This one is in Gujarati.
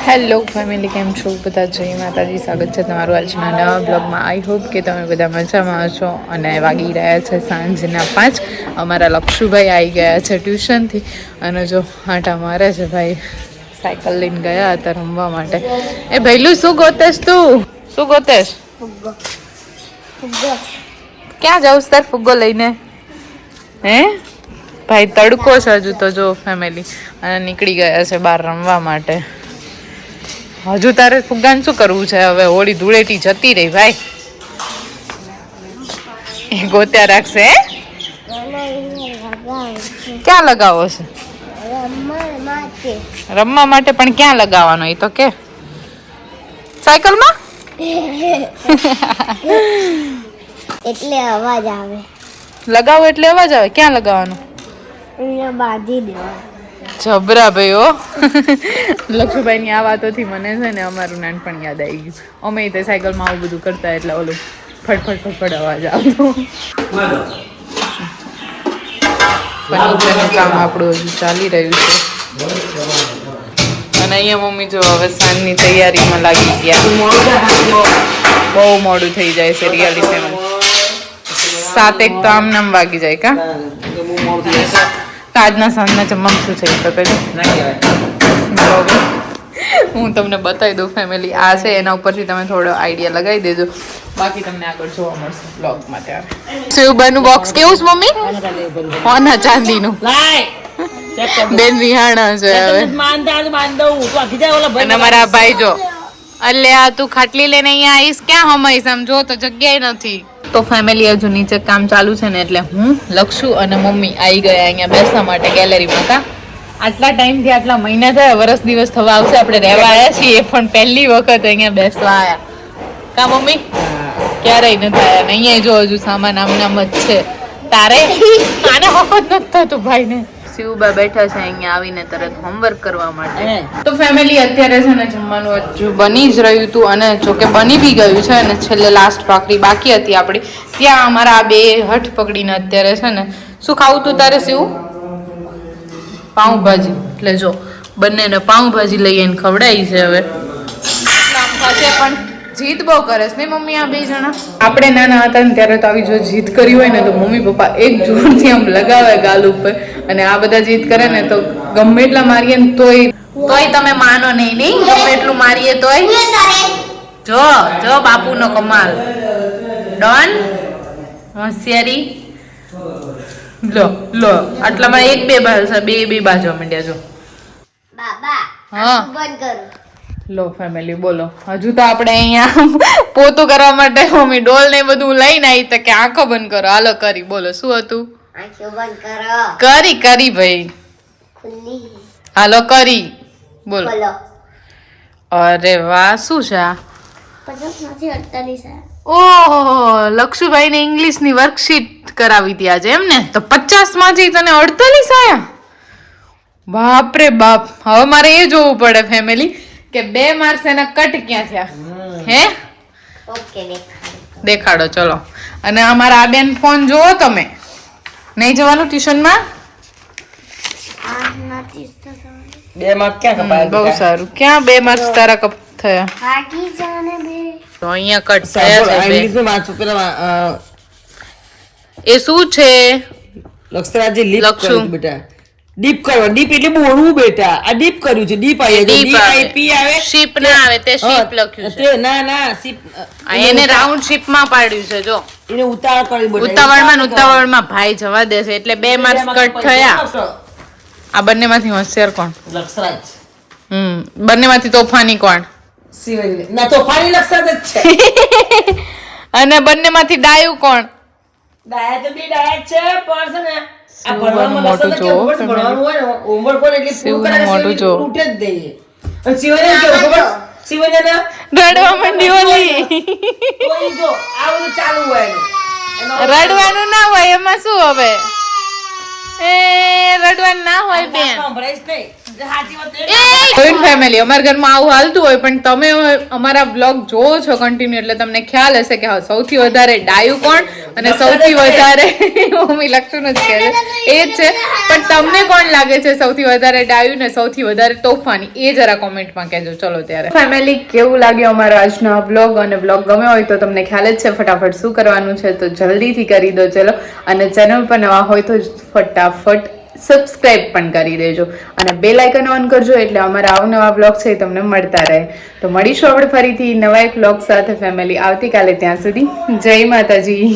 હેલો ફેમિલી, કેમ છો બધા? જય માતાજી, સ્વાગત છે તમારું આજના નવા બ્લોગમાં. આઈ હોપ કે તમે બધા મજામાં છો. અને વાગી રહ્યા છે સાંજના 5. અમારા લક્ષુભાઈ આવી ગયા છે ટ્યુશનથી અને જો આંટા મારે છે ભાઈ. સાયકલ લઈને ગયા હતા રમવા માટે. એ ભૈલું શું ગોતેશ તું? શું ગોતેશ? ક્યાં જાઉં તાર ફુગ્ગો લઈને? હે ભાઈ તડકો છે હજુ તો જો ફેમિલી, અને નીકળી ગયા છે બહાર રમવા માટે. હજુ તારે ફુગ્ગાને શું કરવું છે? હવે હોળી ધૂળેટી જતી રહી ભાઈ, એ ગોત્યા રાખશે. ક્યાં લગાવો છે? રમવા માટે. પણ ક્યાં લગાવવાનો એ તો કે? સાયકલમાં એટલે અવાજ આવે. લગાવો એટલે અવાજ આવે? ક્યાં લગાવવાનું? અહીંયા બાંધી દેવા. જબરા ભાઈ હો. લક્ષુભાઈ ની આ વાતોથી મને છે ને અમારું નાનપણ યાદ આવી ગયું. અમે તે સાયકલમાં આવું બધું કરતા એટલે ઓલું ફટફટ ફટફટ અવાજ આવતો. ફર્નિચરનું કામ આપણું હજુ ચાલી રહ્યું છે. અને અહીંયા મમ્મી જો હવે સાંજની તૈયારીમાં લાગી ગયા. બહુ મોડું થઈ જાય છે રિયાલિટીમાં. 7 તો આમ નામ વાગી જાય કા? આજના સાંજના જમવામાં શું છે તો પેલું હું તમને બતાવી દઉં ફેમિલી. આ છે, એના ઉપરથી તમે થોડો આઈડિયા લગાવી દેજો. બાકી તમને આગળ જોવા મળશે બ્લોગમાં. ત્યારે સેવબાનું બોક્સ કેવું છે મમ્મી? હોના ચાંદીનું. બેન રિહાણા છે હવે. અને અમારા ભાઈ જો, અલ્યા તું ખાટલી લઈને અહીંયા આવીશ ક્યાં હમાઈશ? સમજો તો જગ્યાએ નથી. તો ફેમિલી હજુ નીચે કામ ચાલુ છે ને એટલે હું, લક્ષુ અને મમ્મી આવી ગયા અહીંયા બેસવા માટે ગેલેરીમાં. કા આટલા ટાઈમથી, આટલા મહિના થયા, વર્ષ દિવસ થવા આવશે આપણે રહેવા આવ્યા છીએ, પણ પહેલી વખત અહીંયા બેસવા આવ્યા. કા મમ્મી? ક્યારેય નથી આવ્યા. અહીંયા જો હજુ સામાન આમ નામ જ છે. તારે આને વખત નથી થતું ભાઈને. શિવબા બેઠા છે અહીંયા આવીને તરત હોમવર્ક કરવા માટે. તો ફેમિલી અત્યારે છે ને જમવાનું હજુ બની જ રહ્યું હતું, અને જોકે બની બી ગયું છે. અને છેલ્લે લાસ્ટ ભાખરી બાકી હતી આપણી. ત્યાં અમારા આ બે હઠ પકડીને અત્યારે છે ને, શું ખાવું તું તારે શિવ? પાઉંભાજી. એટલે જો બંનેને પાઉંભાજી લઈને ખવડાવી છે હવે. પણ જીદ બહુ કરે છે ને મમ્મી આ બે જણા. આપણે નાના હતા ને ત્યારે તો આવી જો જીદ કરી હોય ને તો મમ્મી પપ્પા એક જોરથી આમ લગાવે ગાલ ઉપર. અને આ બધા જીદ કરે ને તો ગમે એટલા મારીએ ને તોય તમે માનો નહીં. ગમે એટલું મારીએ તોય. જો જો બાપુનો કમાલ. ડોન હોશિયારી. લો લો આટલામાં એક બે બાજુ માંડ્યા જો. બાબા હા બંધ કરો. લો ફેમિલી બોલો. હજુ તો આપણે અહીંયા પોતું કરવા માટે મમ્મી ડોલ ને બધું લઈને આવી તો કે આંખો બંધ કરો. હાલો કરી બોલો શું હતું? આંખો બંધ કરો. કરી ભાઈ ખુલ્લી. હાલો કરી બોલો. બોલો. અરે વાહ, શું છે આ? 50 માંથી 48. ઓહો, લક્ષુભાઈ ને ઇંગ્લિશ ની વર્કશીટ કરાવી હતી આજે એમ ને? તો 50 માંથી તને 48 આયા? બાપરે બાપ. હવે મારે એ જોવું પડે ફેમિલી કે 2 માર્ક્સ એના કટ ક્યાં થયા. હે ઓકે દેખાડો ચલો. અને અમારા આ બેન ફોન જોવો તમે. નહીં જવાનું ટ્યુશનમાં? 2 માર્ક ક્યાં કપાયા? બહુ સારું. ક્યાં 2 માર્ક્સ તારા કપ થયા? ભાગી જાને બે. તો અહીંયા કટ થયા છે. ઇંગ્લિશમાં વાંચો પેલા એ શું છે? લક્ષરાજી લીપ લક્ષુ. કર્યું બેટા. ડીપ કરવા. ડીપ એટલે બોલવું બેટા. આ ડીપ કર્યું છે. ડીપ આવે છે. ડીઆઈપી આવે. શીપ ના આવે તે શીપ લખ્યું છે. તે ના શીપ. એને રાઉન્ડ શીપ માં પાડ્યું છે જો. એને ઉતાવળ કરી બેટા. ઉતાવળમાં ભાઈ જવા દેશે એટલે 2 માર્ક્સ કટ થયા. આ બંનેમાંથી હોશિયાર કોણ? લક્ષરાજ. બંનેમાંથી તોફાની કોણ? શિવલી. ના તોફાની લક્ષરાજ જ છે. અને બંનેમાંથી ડાયું કોણ? ડાયા તો બી ડાયા છે પણ છે ને આ ભણવામાં લક્ષણ તો કેવું પડશે? ભણવાનું હોય ને હોમવર્ક હોય એટલે પૂરું કરે છે ઉઠે જ દઈએ. અને શિવને કેવું ખબર? શિવને રડવા માંડી ઓલી. કોઈ જો આ બધું ચાલુ હોય એનું. રડવાનું ના હોય એમાં શું હવે? એ રડવાનું ના હોય બેન. સંભળાઈશ નહીં. સાચી વાત એ જોઈન્ટ ફેમિલી અમારા ઘરમાં આવું હાલતું હોય પણ તમે અમારા બ્લોગ જોવો છો કન્ટિન્યુ એટલે તમને ખ્યાલ હશે કે હા સૌથી વધારે ડાયું કોણ અને સૌથી વધારે મમ્મી લખતું નથી કહે એ જ છે પણ તમને કોણ લાગે છે સૌથી વધારે ડાયું ને સૌથી વધારે તોફાની એ જરા કોમેન્ટમાં કહેજો. ચલો ત્યારે ફેમિલી કેવું લાગ્યું અમારો આજનો બ્લોગ અને બ્લોગ ગમ્યો હોય તો તમને ખ્યાલ જ છે ફટાફટ શું કરવાનું છે તો જલ્દીથી કરી દો ચલો અને ચેનલ પર નવા હોય તો ફટાફટ સબસ્ક્રાઇબ પણ કરી દેજો અને બેલ આઇકન ઓન કરજો એટલે અમારા અવનવા બ્લોગ છે એ તમને મળતા રહે. તો મળીશું આપણે ફરીથી નવા એક બ્લોગ સાથે ફેમિલી આવતીકાલે. ત્યાં સુધી જય માતાજી.